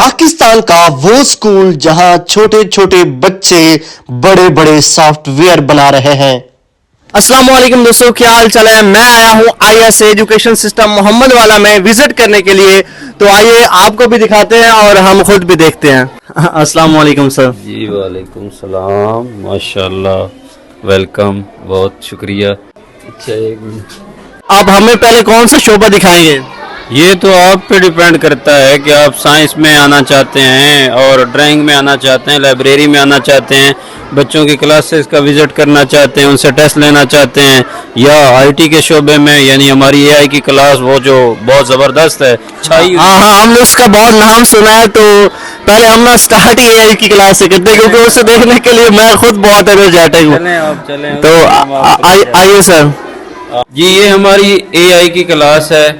पाकिस्तान का वो स्कूल जहां छोटे छोटे बच्चे बड़े बड़े सॉफ्टवेयर बना रहे हैं। अस्सलाम वालेकुम दोस्तों, क्या हाल चाल है। मैं आया हूं IS एजुकेशन सिस्टम मोहम्मद वाला में विजिट करने के लिए, तो आइए आपको भी दिखाते हैं और हम खुद भी देखते हैं। अस्सलाम वालेकुम सर। जी वालेकुम सलाम, माशाल्लाह, वेलकम, बहुत शुक्रिया। अच्छा, एक मिनट, आप हमें पहले कौन सा शोबा दिखाएंगे? ये तो आप पे डिपेंड करता है कि आप साइंस में आना चाहते हैं और ड्राइंग में आना चाहते हैं, लाइब्रेरी में आना चाहते हैं, बच्चों की क्लासेस का विजिट करना चाहते हैं, उनसे टेस्ट लेना चाहते हैं, या IT के शोबे में, यानी हमारी AI की क्लास वो जो बहुत ज़बरदस्त है छाई। हाँ, हमने उसका बहुत नाम सुना है, तो पहले हम ना स्टार्ट ही AI की क्लास से करते हैं, क्योंकि उसे देखने के लिए मैं खुद बहुत एनर्जेटिक हूँ। आप चलें तो आइए सर। जी, ये हमारी AI की क्लास है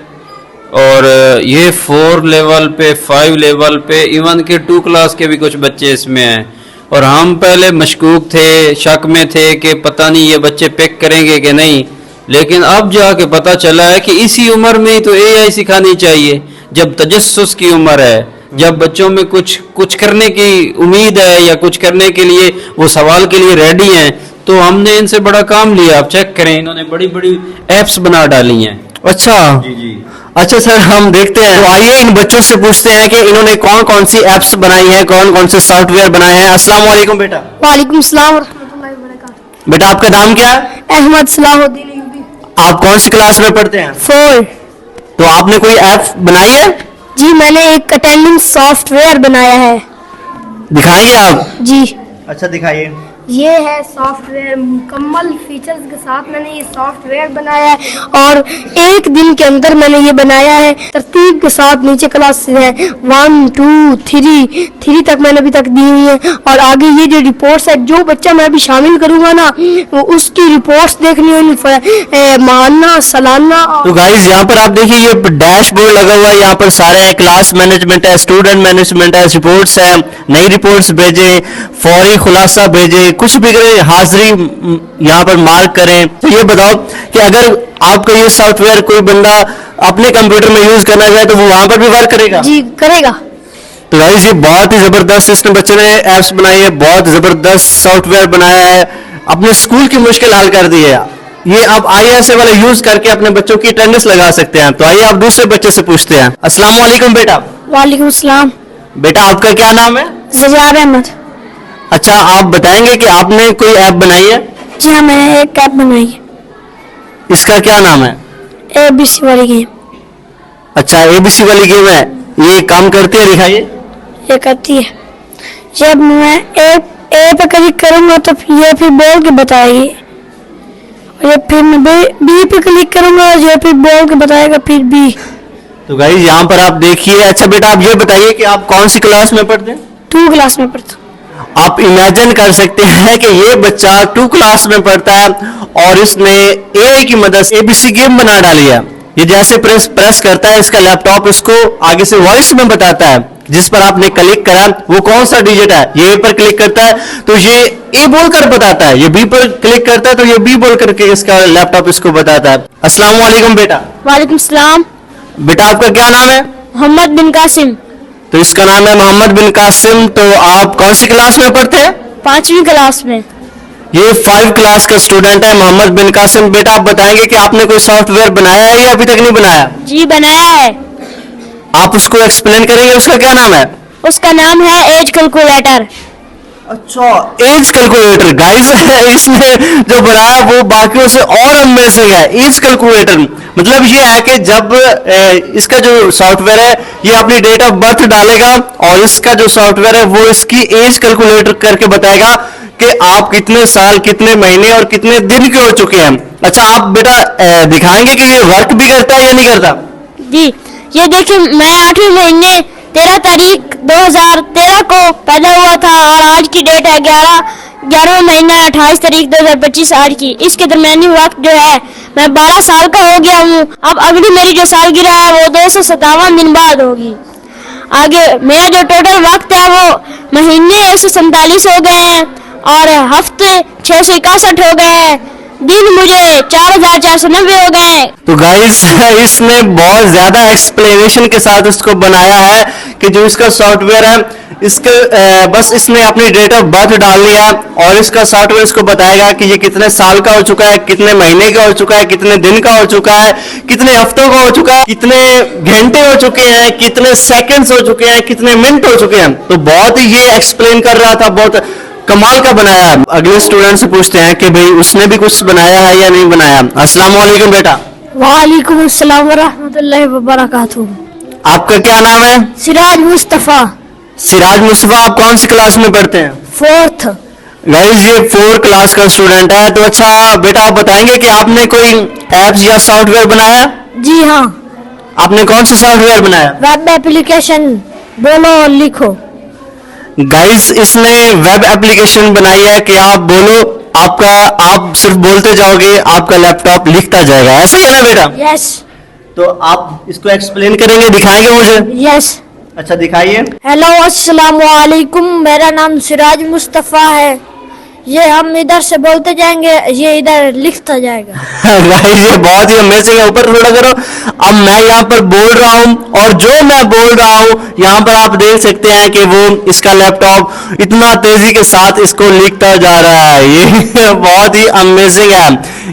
और ये 4 लेवल पे, 5 लेवल पे, इवन के 2 क्लास के भी कुछ बच्चे इसमें हैं। और हम पहले मशकूक थे, शक में थे कि पता नहीं ये बच्चे पिक करेंगे कि नहीं, लेकिन अब जाके पता चला है कि इसी उम्र में ही तो AI सिखानी चाहिए, जब तजस्सुस की उम्र है, जब बच्चों में कुछ करने की उम्मीद है या कुछ करने के लिए वो सवाल के लिए रेडी हैं, तो हमने इनसे बड़ा काम लिया। आप चेक करें, इन्होंने बड़ी बड़ी एप्स बना डाली हैं। अच्छा जी। अच्छा सर, हम देखते हैं। तो आइए इन बच्चों से पूछते हैं कि इन्होंने कौन कौन सी एप्स बनाई हैं, कौन कौन से सॉफ्टवेयर बनाए हैं। अस्सलाम वालेकुम बेटा। वालेकुम सलाम रहमतुल्लाहि व बरकातहू। बेटा आपका नाम क्या है? अहमद सलाहुद्दीन अयूबी। आप कौन सी क्लास में पढ़ते हैं? 4। तो आपने कोई ऐप बनाई है? जी, मैंने एक अटेंडेंस सॉफ्टवेयर बनाया है। दिखाएंगे आप? जी, अच्छा दिखाइए। ये है सॉफ्टवेयर, मुकम्मल फीचर्स के साथ मैंने ये सॉफ्टवेयर बनाया है और एक दिन के अंदर मैंने ये बनाया है। तरतीब के साथ नीचे क्लास है 1 2 3 तक मैंने अभी तक दी हुई है, और आगे ये जो रिपोर्ट्स है, जो बच्चा मैं अभी शामिल करूंगा ना, वो उसकी रिपोर्ट्स देखनी होगी, माहाना, सालाना। तो गाइस यहाँ पर आप देखिए, ये डैशबोर्ड लगा हुआ है, यहाँ पर सारे हैं, क्लास मैनेजमेंट है, स्टूडेंट मैनेजमेंट है, रिपोर्ट्स है, नई रिपोर्ट्स भेजे, फौरी खुलासा भेजे, कुछ भी करें, हाजिरी यहाँ पर मार्क करें। तो ये बताओ कि अगर आपका ये सॉफ्टवेयर कोई बंदा अपने कंप्यूटर में यूज करना चाहे तो वो वहां पर भी वर्क करेगा? जी करेगा। तो गाइस ये बहुत ही जबरदस्त सिस्टम, बच्चे ने एप्स बनाई है, बहुत जबरदस्त सॉफ्टवेयर बनाया है, अपने स्कूल की मुश्किल हल कर दी है। ये आप IS वाले यूज करके अपने बच्चों की अटेंडेंस लगा सकते हैं। तो आइए आप दूसरे बच्चे से पूछते हैं। अस्सलाम वालेकुम बेटा। वालेकुम सलाम। बेटा आपका क्या नाम है? ज़जार अहमद। अच्छा, आप बताएंगे कि आपने कोई ऐप बनाई है? जी हाँ, मैंने एक ऐप बनाई है। इसका क्या नाम है? ABC वाली गेम। अच्छा, ABC वाली गेम है, ये काम करती है? दिखाइए। ये करती है, जब मैं ए पे क्लिक करूंगा तो ये फिर बोल के बताएगी, और ये फिर मैं बी पे क्लिक करूंगा और ये फिर बोल के बताएगा, फिर B। तो गाइस यहाँ पर आप देखिए। अच्छा बेटा, आप ये बताइए कि आप कौन सी क्लास में पढ़ते हैं? 2 क्लास में पढ़ता हूँ। आप इमेजिन कर सकते हैं कि ये बच्चा 2 क्लास में पढ़ता है और इसने AI की मदद से ABC गेम बना डाली है। ये जैसे प्रेस करता है, इसका लैपटॉप इसको आगे से वॉइस में बताता है, जिस पर आपने क्लिक करा वो कौन सा डिजिट है, ये A पर क्लिक करता है तो ये A बोलकर बताता है, ये B पर क्लिक करता है तो ये B बोल करके इसका लैपटॉप इसको बताता है। अस्सलाम वालेकुम बेटा। वालेकुम सलाम। बेटा आपका क्या नाम है? मोहम्मद बिन कासिम। तो इसका नाम है मोहम्मद बिन कासिम। तो आप कौन सी क्लास में पढ़ते हैं? 5वीं क्लास में। ये 5 क्लास का स्टूडेंट है मोहम्मद बिन कासिम। बेटा आप बताएंगे कि आपने कोई सॉफ्टवेयर बनाया है या अभी तक नहीं बनाया? जी बनाया है। आप उसको एक्सप्लेन करेंगे, उसका क्या नाम है? उसका नाम है एज कैलकुलेटर। अच्छा, एज कैलकुलेटर। गाइस इसने जो बनाया वो बाकियों से और अमेजिंग है। एज कैलकुलेटर मतलब ये है कि जब इसका जो सॉफ्टवेयर है ये अपनी डेट ऑफ बर्थ डालेगा और इसका जो सॉफ्टवेयर है वो इसकी एज कैलकुलेटर करके बताएगा कि आप कितने साल, कितने महीने और कितने दिन के हो चुके हैं। अच्छा, आप बेटा दिखाएंगे कि ये वर्क भी करता है या नहीं करता? जी, ये देखिए, मैं 8वें महीने 13 तारीख 2013 को पैदा हुआ था और आज की डेट है 11वां महीना 28 तारीख 2025 आज की। इसके दरमियानी वक्त जो है मैं 12 साल का हो गया हूँ। अब अगली मेरी जो सालगिरह है वो 257 दिन बाद होगी। आगे मेरा जो टोटल वक्त है वो महीने 147 हो गए हैं और हफ्ते 661 हो गए हैं, दिन मुझे 4490 हो गए। तो गाइस इसने बहुत ज्यादा एक्सप्लेनेशन के साथ इसको बनाया है कि जो इसका सॉफ्टवेयर है इसके बस इसने अपनी डेट ऑफ बर्थ डाल दिया और इसका सॉफ्टवेयर इसको बताएगा कि ये कितने साल का हो चुका है, कितने महीने का हो चुका है, कितने दिन का हो चुका है, कितने हफ्तों का हो चुका है, कितने घंटे हो चुके हैं, कितने सेकंड्स हो चुके हैं, कितने मिनट हो चुके हैं। तो बहुत ही ये एक्सप्लेन कर रहा था, बहुत कमाल का बनाया है। अगले स्टूडेंट से पूछते हैं कि भाई उसने भी कुछ बनाया है या नहीं बनाया। अस्सलाम वालेकुम बेटा। वालेकुम अस्सलाम व रहमतुल्लाहि व बरकातहू। आपका क्या नाम है? सिराज मुस्तफा, सिराज मुस्तफा। आप कौन सी क्लास में पढ़ते हैं? 4th। गाइस ये 4 क्लास का स्टूडेंट है। तो अच्छा बेटा आप बताएंगे कि आपने कोई एप्स या सॉफ्टवेयर बनाया? जी हाँ, आपने कौन सा सॉफ्टवेयर बनाया? वेब एप्लीकेशन बोलो और लिखो। गाइस इसने वेब एप्लीकेशन बनाई है कि आप बोलो, आप सिर्फ बोलते जाओगे, आपका लैपटॉप लिखता जाएगा। ऐसा ही है ना बेटा? यस तो आप इसको एक्सप्लेन करेंगे, दिखाएंगे मुझे? यस। अच्छा दिखाइए। हेलो अस्सलाम वालेकुम, मेरा नाम सिराज मुस्तफा है। ये हम इधर से बोलते जाएंगे, ये इधर लिखता जाएगा। गाइस ये बहुत ही अमेजिंग है। ऊपर थोड़ा करो। अब मैं यहाँ पर बोल रहा हूँ और जो मैं बोल रहा हूँ यहाँ पर आप देख सकते हैं कि वो इसका लैपटॉप इतना तेजी के साथ इसको लिखता जा रहा है। ये बहुत ही अमेजिंग है।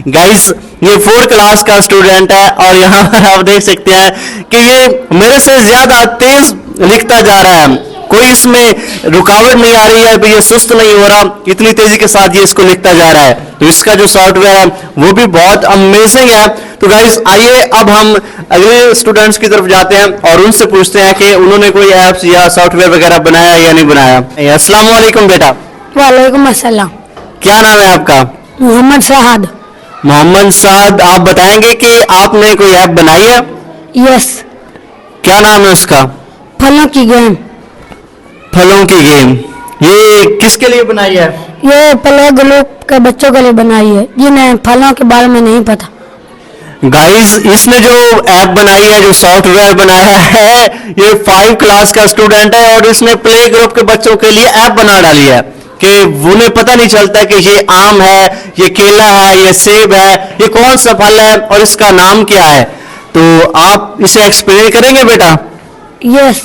गाइस ये 4 क्लास का स्टूडेंट है और यहाँ पर आप देख सकते हैं कि ये मेरे से ज्यादा तेज लिखता जा रहा है। कोई इसमें रुकावट नहीं आ रही है, ये सुस्त नहीं हो रहा, इतनी तेजी के साथ ये इसको लिखता जा रहा है। तो इसका जो सॉफ्टवेयर है वो भी बहुत अमेजिंग है। तो गाइस आइए अब हम अगले स्टूडेंट्स की तरफ जाते हैं और उनसे पूछते हैं कि उन्होंने कोई ऐप्स या सॉफ्टवेयर वगैरह बनाया या नहीं बनाया। अस्सलाम वालेकुम बेटा। वालेकुम अस्सलाम। क्या नाम है आपका? मोहम्मद साहद। मोहम्मद साद। आप बताएंगे कि आपने कोई ऐप बनाई है? यस। क्या नाम है उसका? फलों की गेम। फलों की गेम। ये किसके लिए बनाई है? ये प्ले ग्रुप के बच्चों के लिए बनाई है जिन्हें फलों के बारे में नहीं पता। गाइस इसने जो ऐप बनाई है, जो सॉफ्टवेयर बनाया है, ये 5 क्लास का स्टूडेंट है और इसने प्ले ग्रुप के बच्चों के लिए ऐप बना डाली है कि उन्हें पता नहीं चलता कि ये आम है, ये केला है, ये सेब है, ये कौन सा फल है और इसका नाम क्या है। तो आप इसे एक्सप्लेन करेंगे बेटा? यस।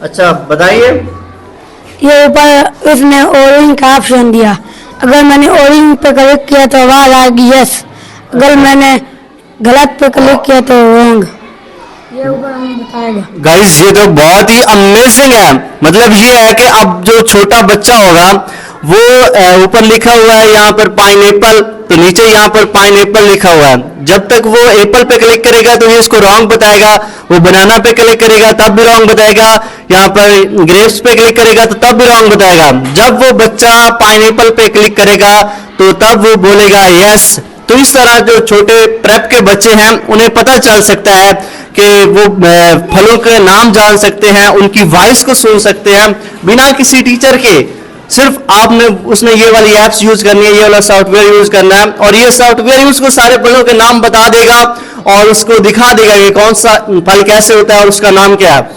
अच्छा बताइए। ये ऊपर उसने ऑरेंज का ऑप्शन दिया, अगर मैंने ऑरेंज पे क्लिक किया तो आवाज आएगी यस, अगर मैंने गलत पे क्लिक किया तो रॉन्ग। ये ऊपर हमें बताएगा। गाइस ये तो बहुत ही अमेजिंग है। मतलब ये है कि अब जो छोटा बच्चा होगा वो ऊपर लिखा हुआ है यहाँ पर पाइनएप्पल, तो नीचे यहाँ पर पाइनएप्पल लिखा हुआ है। जब तक वो एप्पल पे क्लिक करेगा तो ये इसको रॉन्ग बताएगा, वो बनाना पे क्लिक करेगा तब भी रॉन्ग बताएगा, यहाँ पर ग्रेप्स पे क्लिक करेगा तो तब भी रॉन्ग बताएगा। जब वो बच्चा पाइनएप्पल पे क्लिक करेगा तो तब वो बोलेगा यस। तो इस तरह जो छोटे प्रेप के बच्चे हैं उन्हें पता चल सकता है कि वो फलों के नाम जान सकते हैं, उनकी वॉइस को सुन सकते हैं बिना किसी टीचर के। सिर्फ आपने उसने ये वाली एप्स यूज करनी है, ये वाला सॉफ्टवेयर यूज करना है और ये सॉफ्टवेयर उसको सारे फलों के नाम बता देगा और उसको दिखा देगा कि कौन सा फल कैसे होता है और उसका नाम क्या है।